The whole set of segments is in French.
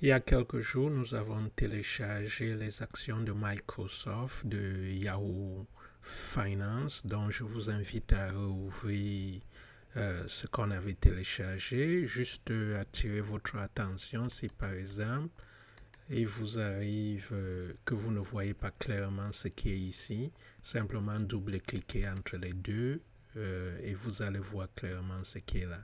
Il y a quelques jours, nous avons téléchargé les actions de Microsoft, de Yahoo Finance, donc je vous invite à rouvrir ce qu'on avait téléchargé, juste attirer votre attention si par exemple il vous arrive que vous ne voyez pas clairement ce qui est ici, simplement double-cliquez entre les deux et vous allez voir clairement ce qui est là.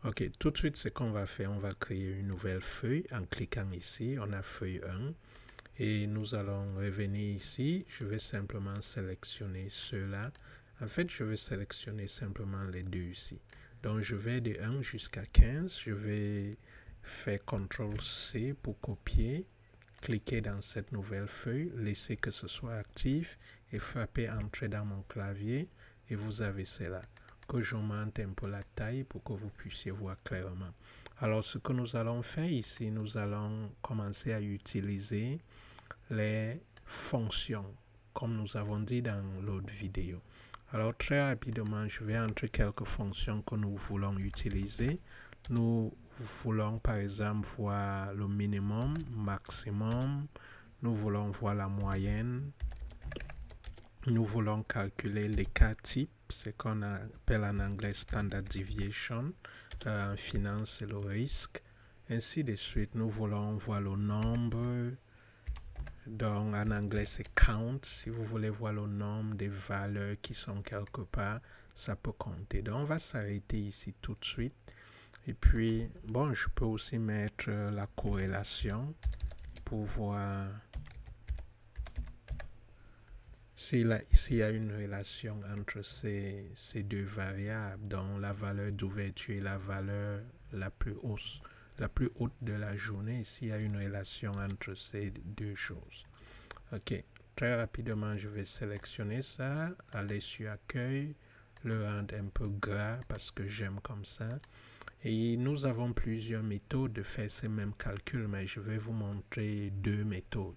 Ok, tout de suite, ce qu'on va faire, on va créer une nouvelle feuille en cliquant ici. On a feuille 1 et nous allons revenir ici. Je vais simplement sélectionner ceux-là. En fait, je vais sélectionner simplement les deux ici. Donc, je vais de 1 jusqu'à 15. Je vais faire CTRL-C pour copier. Cliquer dans cette nouvelle feuille, laisser que ce soit actif et frapper Entrée dans mon clavier et vous avez cela. Que j'augmente un peu la taille pour que vous puissiez voir clairement. Alors, ce que nous allons faire ici, nous allons commencer à utiliser les fonctions, comme nous avons dit dans l'autre vidéo. Alors, très rapidement, je vais entrer quelques fonctions que nous voulons utiliser. Nous voulons, par exemple, voir le minimum, maximum. Nous voulons voir la moyenne. Nous voulons calculer les cas types, ce qu'on appelle en anglais standard deviation. En finance, c'est le risque. Ainsi de suite, nous voulons voir le nombre. Donc, en anglais, c'est count. Si vous voulez voir le nombre des valeurs qui sont quelque part, ça peut compter. Donc, on va s'arrêter ici tout de suite. Et puis, bon, je peux aussi mettre la corrélation pour voir s'il y a une relation entre ces deux variables, donc la valeur d'ouverture et la valeur la plus haute de la journée, s'il y a une relation entre ces deux choses. Ok, très rapidement, je vais sélectionner ça, aller sur accueil, le rendre un peu gras parce que j'aime comme ça. Et nous avons plusieurs méthodes de faire ces mêmes calculs, mais je vais vous montrer deux méthodes.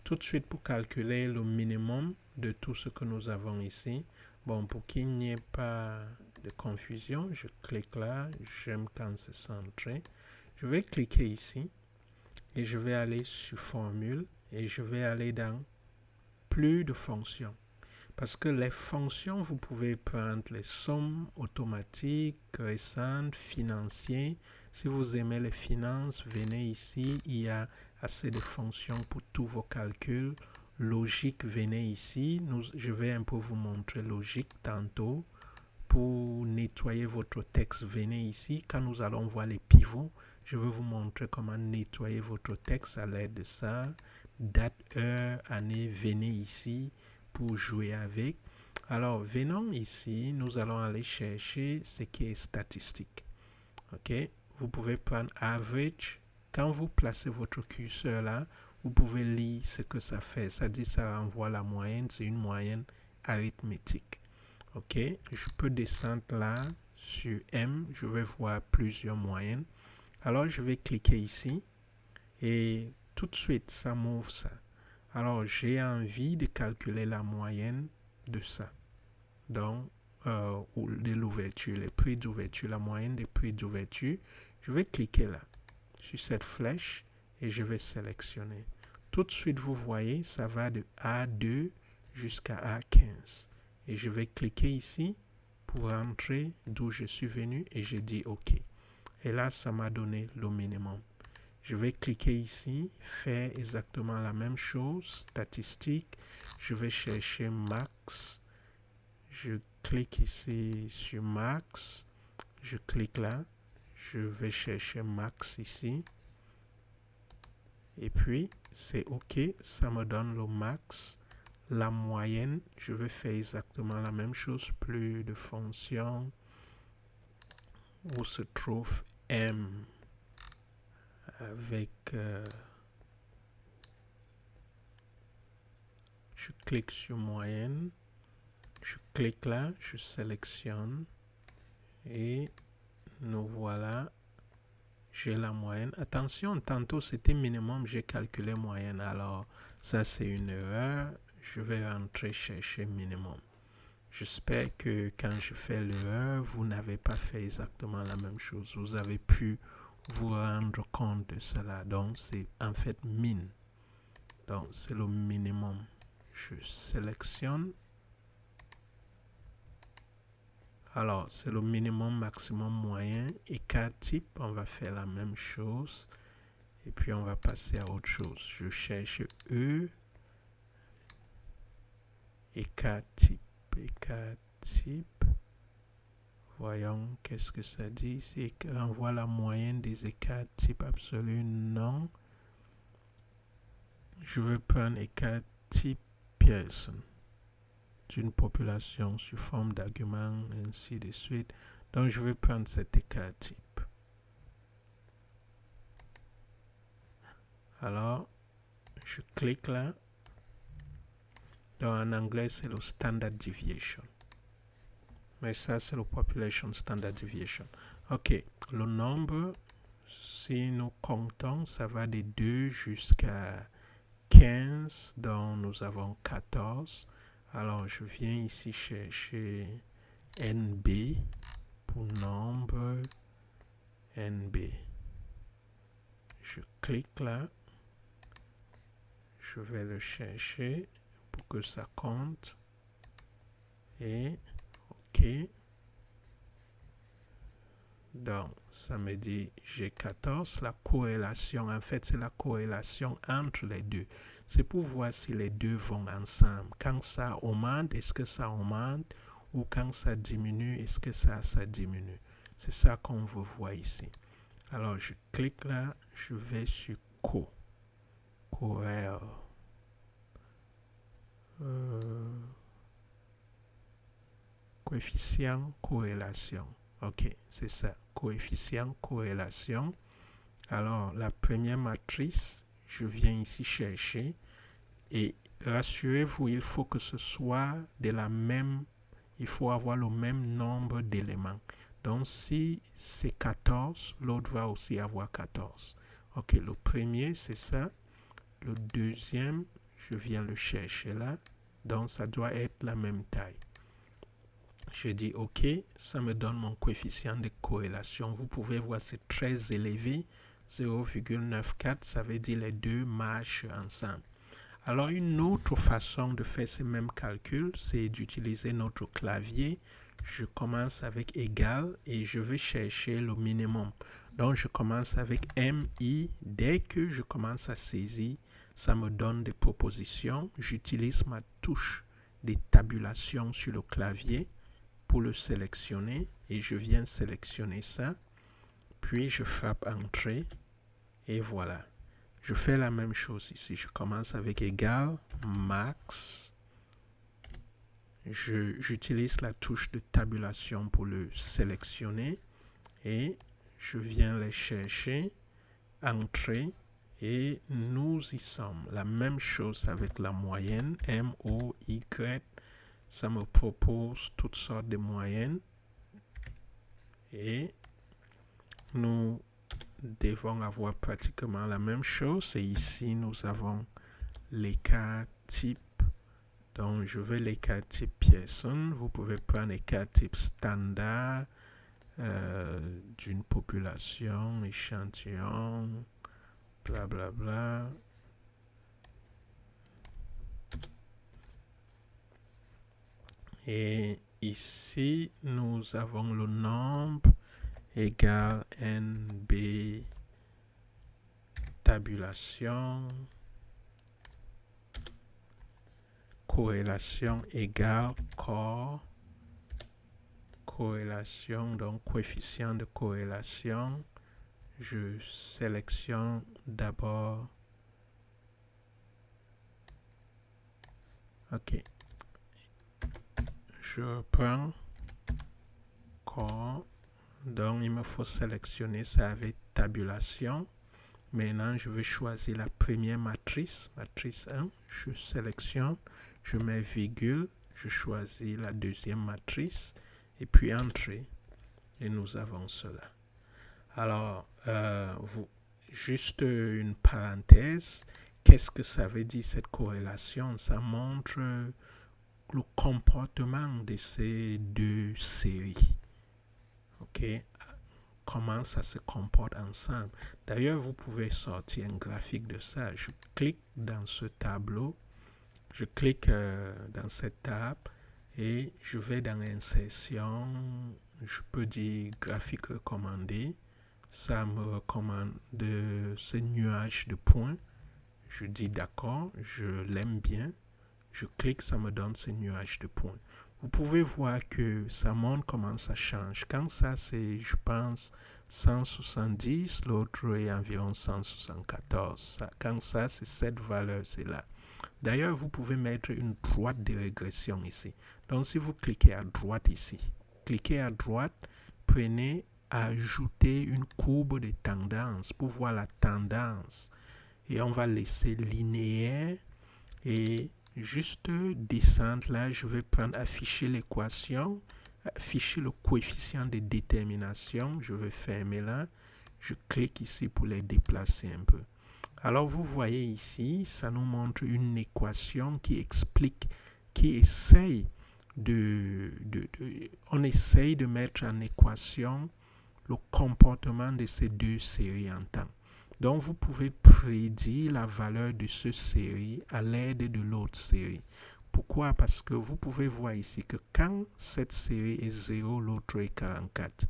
Tout de suite, pour calculer le minimum de tout ce que nous avons ici, bon, pour qu'il n'y ait pas de confusion, je clique là, j'aime quand c'est centré. Je vais cliquer ici et je vais aller sur formule et je vais aller dans plus de fonctions. Parce que les fonctions, vous pouvez prendre les sommes automatiques, récentes, financières. Si vous aimez les finances, venez ici. Il y a assez de fonctions pour tous vos calculs. Logique, venez ici. Je vais un peu vous montrer logique tantôt. Pour nettoyer votre texte, venez ici. Quand nous allons voir les pivots, je vais vous montrer comment nettoyer votre texte à l'aide de ça. Date, heure, année, venez ici pour jouer avec. Alors, venons ici, nous allons aller chercher ce qui est statistique. Ok, vous pouvez prendre average. Quand vous placez votre curseur là, vous pouvez lire ce que ça fait. Ça dit, ça renvoie la moyenne, c'est une moyenne arithmétique. Ok, je peux descendre là sur M, je vais voir plusieurs moyennes. Alors, je vais cliquer ici et tout de suite, ça m'ouvre ça. Alors, j'ai envie de calculer la moyenne de ça. Donc, de l'ouverture, les prix d'ouverture, la moyenne des prix d'ouverture. Je vais cliquer là, sur cette flèche, et je vais sélectionner. Tout de suite, vous voyez, ça va de A2 jusqu'à A15. Et je vais cliquer ici pour rentrer d'où je suis venu, et je dis OK. Et là, ça m'a donné le minimum. Je vais cliquer ici, faire exactement la même chose, statistique. Je vais chercher max. Je clique ici sur max. Je clique là. Je vais chercher max ici. Et puis, c'est OK. Ça me donne le max. La moyenne, je vais faire exactement la même chose. Plus de fonctions. Où se trouve M. Avec... je clique sur moyenne. Je clique là, je sélectionne et nous voilà, j'ai la moyenne. Attention, tantôt c'était minimum, j'ai calculé moyenne, alors ça c'est une erreur. Je vais rentrer chercher minimum. J'espère que quand je fais l'erreur, vous n'avez pas fait exactement la même chose. Vous avez pu vous rendre compte de cela. Donc, c'est en fait min. Donc, c'est le minimum. Je sélectionne. Alors, c'est le minimum, maximum, moyen. Écart type, on va faire la même chose. Et puis, on va passer à autre chose. Je cherche E. Écart type. Écart type. Voyons qu'est-ce que ça dit. C'est renvoie la moyenne des écarts type absolu. Non. Je veux prendre écart type Pearson d'une population sous forme d'argument, ainsi de suite. Donc, je vais prendre cet écart type. Alors, je clique là. Donc, en anglais, c'est le standard deviation. Mais ça, c'est le population standard deviation. OK. Le nombre, si nous comptons, ça va de 2 jusqu'à 15. Donc, nous avons 14. Alors, je viens ici chercher NB pour nombre NB. Je clique là. Je vais le chercher pour que ça compte. Et OK. Donc, ça me dit j'ai 14. La corrélation, en fait, c'est la corrélation entre les deux. C'est pour voir si les deux vont ensemble. Quand ça augmente, est-ce que ça augmente? Ou quand ça diminue, est-ce que ça diminue? C'est ça qu'on veut voir ici. Alors, je clique là, je vais sur Corel. Coefficient corrélation. OK, c'est ça. Coefficient corrélation. Alors, la première matrice, je viens ici chercher. Et rassurez-vous, il faut que ce soit de la même, il faut avoir le même nombre d'éléments. Donc, si c'est 14, l'autre va aussi avoir 14. OK, le premier, c'est ça. Le deuxième, je viens le chercher là. Donc, ça doit être la même taille. Je dis OK, ça me donne mon coefficient de corrélation. Vous pouvez voir, c'est très élevé. 0,94, ça veut dire les deux marchent ensemble. Alors, une autre façon de faire ces mêmes calculs, c'est d'utiliser notre clavier. Je commence avec égal et je vais chercher le minimum. Donc, je commence avec MI. Dès que je commence à saisir, ça me donne des propositions. J'utilise ma touche de tabulation sur le clavier pour le sélectionner et je viens sélectionner ça. Puis, je frappe Entrée et voilà. Je fais la même chose ici. Je commence avec égal, max. J'utilise la touche de tabulation pour le sélectionner. Et je viens les chercher, Entrée. Et nous y sommes. La même chose avec la moyenne, MOY. Ça me propose toutes sortes de moyennes. Et nous devons avoir pratiquement la même chose. Et ici, nous avons l'écart type. Donc, je veux l'écart type Pearson. Vous pouvez prendre l'écart type standard d'une population, échantillon, blablabla. Bla, bla. Et ici, nous avons le nombre égale NB tabulation corrélation égale corrélation, donc coefficient de corrélation. Je sélectionne d'abord. OK. Je prends corps. Donc, il me faut sélectionner ça avec tabulation. Maintenant, je vais choisir la première matrice, matrice 1. Je sélectionne, je mets virgule, je choisis la deuxième matrice et puis Entrée. Et nous avons cela. Alors, juste une parenthèse. Qu'est-ce que ça veut dire cette corrélation? Ça montre le comportement de ces deux séries. OK? comment ça se comporte ensemble. D'ailleurs, vous pouvez sortir un graphique de ça. Je clique dans ce tableau, je clique dans cette table et je vais dans insertion, je peux dire graphique recommandé. Ça me recommande ce nuage de points. Je dis d'accord, je l'aime bien. Je clique, ça me donne ce nuage de points. Vous pouvez voir que ça montre comment ça change. Quand ça, c'est, je pense, 170, l'autre est environ 174. Quand ça, c'est cette valeur, c'est là. D'ailleurs, vous pouvez mettre une droite de régression ici. Donc, si vous cliquez à droite ici, cliquez à droite, prenez, ajouter une courbe de tendance pour voir la tendance. Et on va laisser linéaire et juste descendre là, je vais prendre afficher l'équation, afficher le coefficient de détermination, je vais fermer là, je clique ici pour les déplacer un peu. Alors vous voyez ici, ça nous montre une équation qui explique, qui essaye on essaye de mettre en équation le comportement de ces deux séries en temps. Donc, vous pouvez prédire la valeur de cette série à l'aide de l'autre série. Pourquoi? Parce que vous pouvez voir ici que quand cette série est 0, l'autre est 44.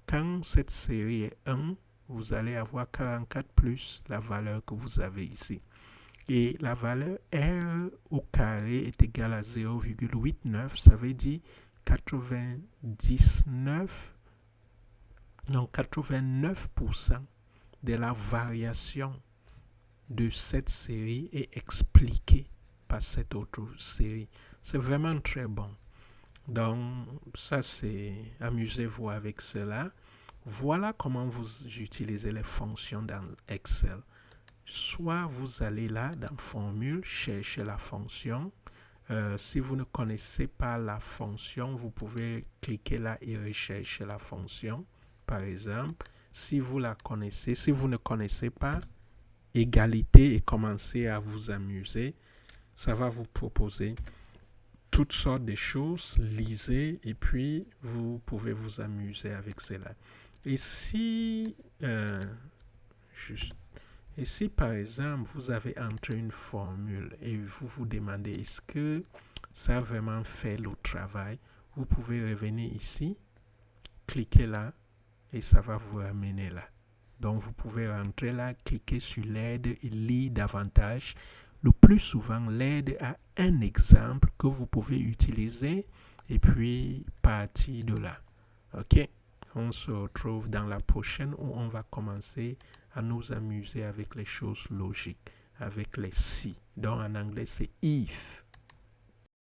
Quand cette série est 1, vous allez avoir 44 plus la valeur que vous avez ici. Et la valeur R au carré est égale à 0,89, ça veut dire 89% de la variation de cette série est expliquée par cette autre série. C'est vraiment très bon. Donc, ça c'est, amusez-vous avec cela. Voilà comment vous utilisez les fonctions dans Excel. Soit vous allez là dans Formule, chercher la fonction. Si vous ne connaissez pas la fonction, vous pouvez cliquer là et rechercher la fonction. Par exemple, si vous la connaissez, si vous ne connaissez pas, égalité et commencez à vous amuser. Ça va vous proposer toutes sortes de choses, lisez et puis vous pouvez vous amuser avec cela. Et si, par exemple, vous avez entré une formule et vous vous demandez est-ce que ça a vraiment fait le travail, vous pouvez revenir ici, cliquer là et ça va vous ramener là. Donc, vous pouvez rentrer là, cliquer sur l'aide et lire davantage. Le plus souvent, l'aide a un exemple que vous pouvez utiliser et puis partir de là. OK? On se retrouve dans la prochaine où on va commencer à nous amuser avec les choses logiques, avec les si. Donc, en anglais, c'est if.